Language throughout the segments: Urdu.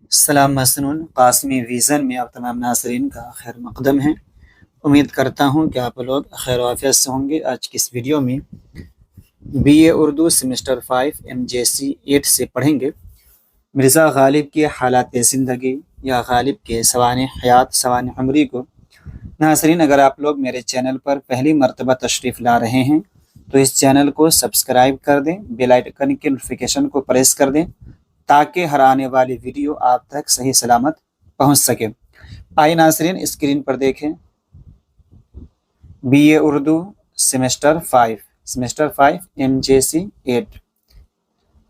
السلام مسنون قاسمی ویژن میں آپ تمام ناظرین کا خیر مقدم ہے۔ امید کرتا ہوں کہ آپ لوگ خیر و عافیت سے ہوں گے۔ آج کی اس ویڈیو میں B A Urdu semester 5 MJC 8 سے پڑھیں گے مرزا غالب کی حالات زندگی یا غالب کے سوانح حیات سوانح عمری کو۔ ناظرین، اگر آپ لوگ میرے چینل پر پہلی مرتبہ تشریف لا رہے ہیں تو اس چینل کو سبسکرائب کر دیں، بیل آئیکن کی نوٹیفیکیشن کو پریس کر دیں تاکہ ہر آنے والی ویڈیو آپ تک صحیح سلامت پہنچ سکے۔ آئیے ناظرین اسکرین پر دیکھیں، B A Urdu semester 5 MJC 8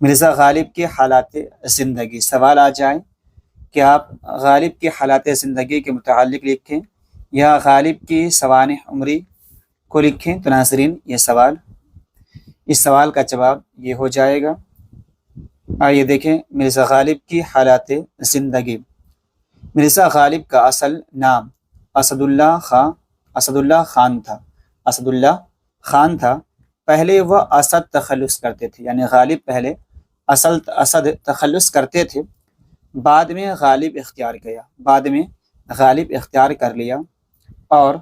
Mirza Ghalib کی حالات زندگی۔ سوال آ جائے کہ آپ غالب کی حالات زندگی کے متعلق لکھیں یا غالب کی سوانح عمری کو لکھیں تو ناظرین اس سوال کا جواب یہ ہو جائے گا۔ آئیے دیکھیں، مرزا غالب کی حالات زندگی۔ مرزا غالب کا اصل نام اسد اللہ خان تھا۔ پہلے وہ اسد تخلص کرتے تھے، یعنی غالب پہلے اسد تخلص کرتے تھے، بعد میں غالب اختیار کر لیا اور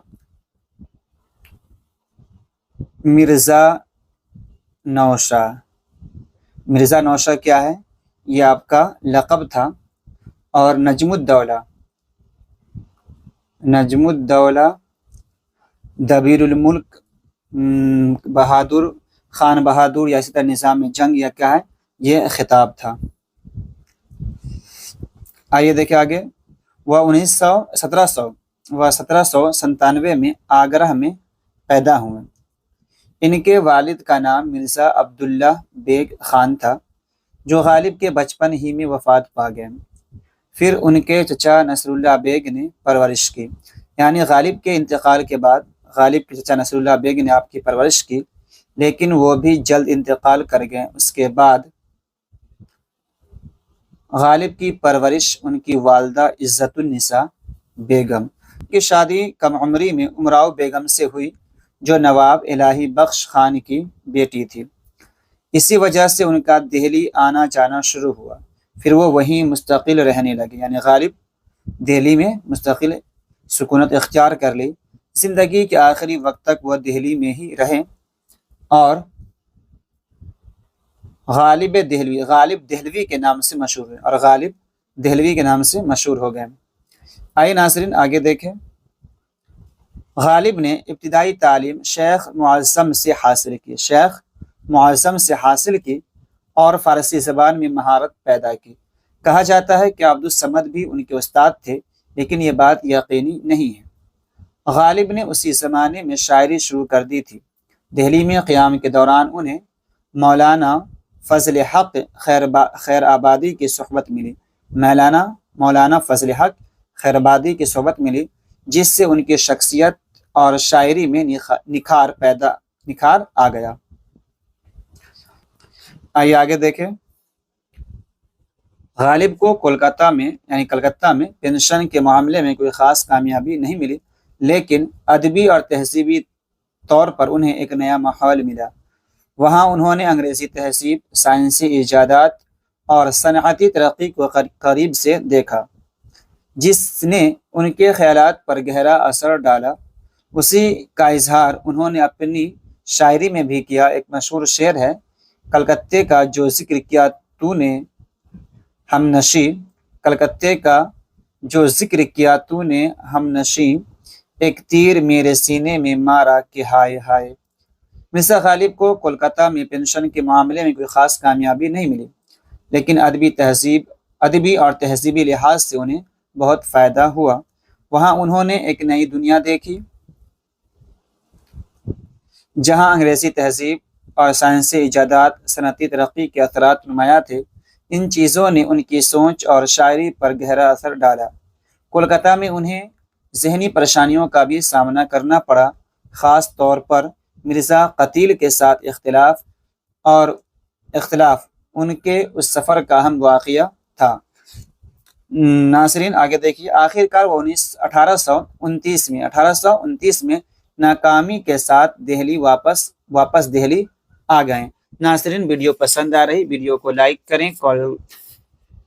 مرزا نوشہ کیا ہے؟ یہ آپ کا لقب تھا۔ اور نجم الدولہ دبیر الملک خان بہادر یا اسی طرح نظام جنگ یا کیا ہے، یہ خطاب تھا۔ آئیے دیکھیں آگے، وہ 1797 میں آگرہ میں پیدا ہوئے۔ ان کے والد کا نام مرزا عبداللہ بیگ خان تھا، جو غالب کے بچپن ہی میں وفات پا گئے۔ پھر ان کے چچا نصر اللہ بیگ نے پرورش کی، یعنی غالب کے انتقال کے بعد غالب کے چچا نصر اللہ بیگ نے آپ کی پرورش کی، لیکن وہ بھی جلد انتقال کر گئے۔ اس کے بعد غالب کی پرورش ان کی والدہ عزت النساء بیگم کی شادی کم عمری میں امراؤ بیگم سے ہوئی، جو نواب الہی بخش خان کی بیٹی تھی۔ اسی وجہ سے ان کا دہلی آنا جانا شروع ہوا۔ پھر وہ وہیں مستقل رہنے لگے، یعنی غالب دہلی میں مستقل سکونت اختیار کر لی۔ زندگی کے آخری وقت تک وہ دہلی میں ہی رہے اور غالب دہلوی کے نام سے مشہور ہو گئے۔ آئیے ناظرین آگے دیکھیں، غالب نے ابتدائی تعلیم شیخ معظم سے حاصل کی اور فارسی زبان میں مہارت پیدا کی۔ کہا جاتا ہے کہ عبدالصمد بھی ان کے استاد تھے، لیکن یہ بات یقینی نہیں ہے۔ غالب نے اسی زمانے میں شاعری شروع کر دی تھی۔ دہلی میں قیام کے دوران انہیں مولانا فضل حق خیر آبادی کی صحبت ملی، جس سے ان کی شخصیت اور شاعری میں نکھار آ گیا۔ آئیے آگے دیکھیں، غالب کو کلکتہ میں پینشن کے معاملے میں کوئی خاص کامیابی نہیں ملی، لیکن ادبی اور تہذیبی طور پر انہیں ایک نیا ماحول ملا۔ وہاں انہوں نے انگریزی تہذیب، سائنسی ایجادات اور صنعتی ترقی کو قریب سے دیکھا، جس نے ان کے خیالات پر گہرا اثر ڈالا۔ اسی کا اظہار انہوں نے اپنی شاعری میں بھی کیا۔ ایک مشہور شعر ہے، کلکتے کا جو ذکر کیا تو نے ہم نشیں، ایک تیر میرے سینے میں مارا کہ ہائے ہائے۔ مرزا غالب کو کولکتہ میں پینشن کے معاملے میں کوئی خاص کامیابی نہیں ملی، لیکن ادبی اور تہذیبی لحاظ سے انہیں بہت فائدہ ہوا۔ وہاں انہوں نے ایک نئی دنیا دیکھی، جہاں انگریزی تہذیب اور سائنسی ایجادات، صنعتی ترقی کے اثرات نمایاں تھے۔ ان چیزوں نے ان کی سوچ اور شاعری پر گہرا اثر ڈالا۔ کولکتہ میں انہیں ذہنی پریشانیوں کا بھی سامنا کرنا پڑا، خاص طور پر مرزا قتیل کے ساتھ اختلاف ان کے اس سفر کا اہم واقعہ تھا۔ ناظرین آگے دیکھیے، آخر کار وہ 1829 میں ناکامی کے ساتھ واپس دہلی آ گئے۔ ناظرین، ویڈیو پسند آ رہی، ویڈیو کو لائک کریں،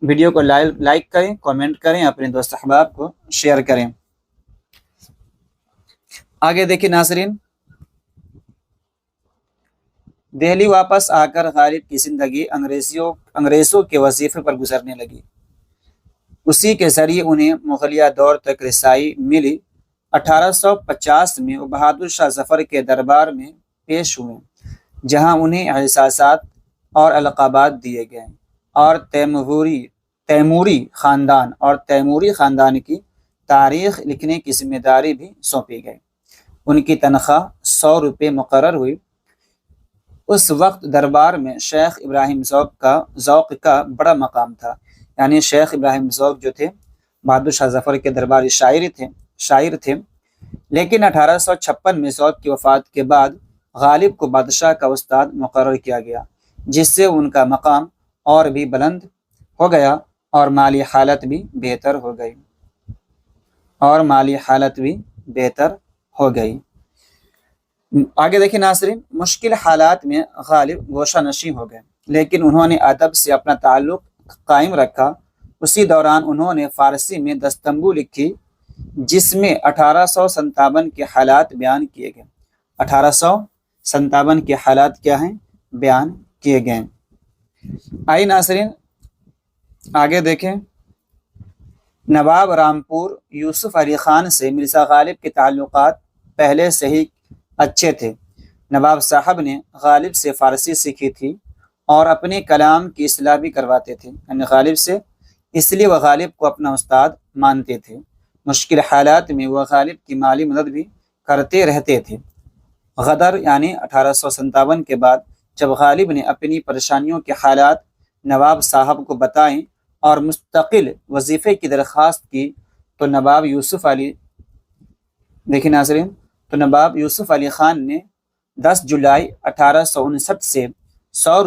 ویڈیو کو لائک کریں، کامنٹ کریں، اپنے دوست احباب کو شیئر کریں۔ آگے دیکھیں ناظرین، دہلی واپس آ کر غالب کی زندگی انگریزوں کے وظیفے پر گزرنے لگی۔ اسی کے ذریعے انہیں مغلیہ دور تک رسائی ملی۔ 1850 میں وہ بہادر شاہ ظفر کے دربار میں پیش ہوئے، جہاں انہیں اعزازات اور القابات دیے گئے اور تیموری خاندان کی تاریخ لکھنے کی ذمہ داری بھی سونپی گئی۔ ان کی تنخواہ 100 روپے مقرر ہوئی۔ اس وقت دربار میں شیخ ابراہیم ذوق کا بڑا مقام تھا، یعنی شیخ ابراہیم ذوق جو تھے بہادر شاہ ظفر کے درباری شاعر تھے، لیکن 1856 میں ذوق کی وفات کے بعد غالب کو بادشاہ کا استاد مقرر کیا گیا، جس سے ان کا مقام اور بھی بلند ہو گیا اور مالی حالت بھی بہتر ہو گئی۔ آگے دیکھیں ناظرین، مشکل حالات میں غالب گوشہ نشیں ہو گئے، لیکن انہوں نے ادب سے اپنا تعلق قائم رکھا۔ اسی دوران انہوں نے فارسی میں دستمبو لکھی، جس میں 1857 کے حالات بیان کیے گئے۔ 1857 کے حالات کیا ہیں؟ بیان کیے گئے۔ آئیے ناظرین آگے دیکھیں، نواب رامپور یوسف علی خان سے مرزا غالب کے تعلقات پہلے سے ہی اچھے تھے۔ نواب صاحب نے غالب سے فارسی سیکھی تھی اور اپنے کلام کی اصلاح بھی کرواتے تھے، یعنی غالب سے، اس لیے وہ غالب کو اپنا استاد مانتے تھے۔ مشکل حالات میں وہ غالب کی مالی مدد بھی کرتے رہتے تھے۔ غدر یعنی 1857 کے بعد جب غالب نے اپنی پریشانیوں کے حالات نواب صاحب کو بتائیں اور مستقل وظیفے کی درخواست کی تو نواب یوسف علی خان نے 10 جولائی 1859 سے 100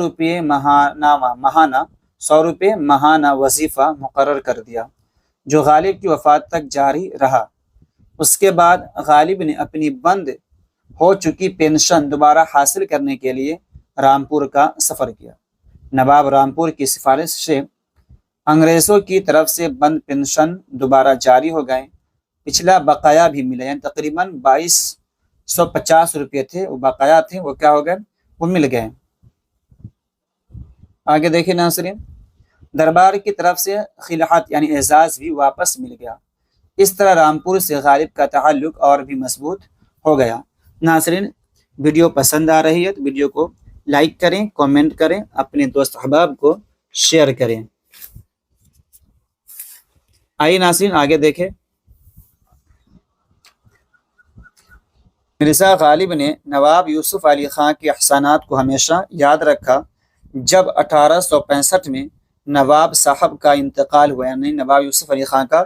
روپے ماہانہ وظیفہ مقرر کر دیا، جو غالب کی وفات تک جاری رہا۔ اس کے بعد غالب نے اپنی بند ہو چکی پینشن دوبارہ حاصل کرنے کے لیے رامپور کا سفر کیا۔ نواب رامپور کی سفارش سے انگریزوں کی طرف سے بند پینشن دوبارہ جاری ہو گئے، پچھلا بقایا بھی ملا، یعنی تقریباً 2250 روپے تھے، وہ بقایا تھے، وہ کیا ہو گئے؟ وہ مل گئے۔ آگے دیکھیں ناظرین، دربار کی طرف سے خلعت یعنی اعزاز بھی واپس مل گیا۔ اس طرح رامپور سے غالب کا تعلق اور بھی مضبوط ہو گیا۔ ناظرین، ویڈیو پسند آ رہی ہے تو ویڈیو کو لائک کریں، کامنٹ کریں، اپنے دوست احباب کو شیئر کریں۔ آئیے ناظرین آگے دیکھیں، مرزا غالب نے نواب یوسف علی خان کے احسانات کو ہمیشہ یاد رکھا۔ جب 1865 میں نواب صاحب کا انتقال ہوا، یعنی نواب یوسف علی خان کا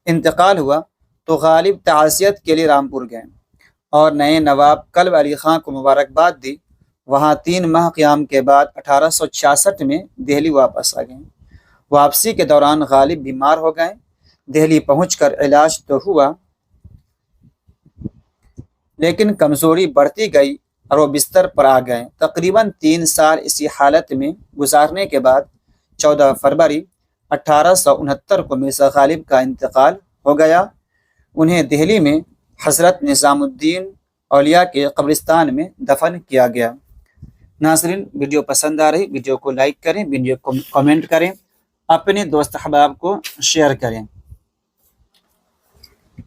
انتقال ہوا، تو غالب تعزیت کے لیے رامپور گئے اور نئے نواب کلب علی خان کو مبارکباد دی۔ وہاں 3 ماہ قیام کے بعد 1866 میں دہلی واپس آ گئے۔ واپسی کے دوران غالب بیمار ہو گئے۔ دہلی پہنچ کر علاج تو ہوا، لیکن کمزوری بڑھتی گئی اور وہ بستر پر آ گئے۔ تقریباً 3 سال اسی حالت میں گزارنے کے بعد 14 فروری 1869 کو مرزا غالب کا انتقال ہو گیا۔ انہیں دہلی میں حضرت نظام الدین اولیاء کے قبرستان میں دفن کیا گیا۔ ناظرین، ویڈیو پسند آ رہی، ویڈیو کو لائک کریں، ویڈیو کو کامنٹ کریں، اپنے دوست احباب کو شیئر کریں۔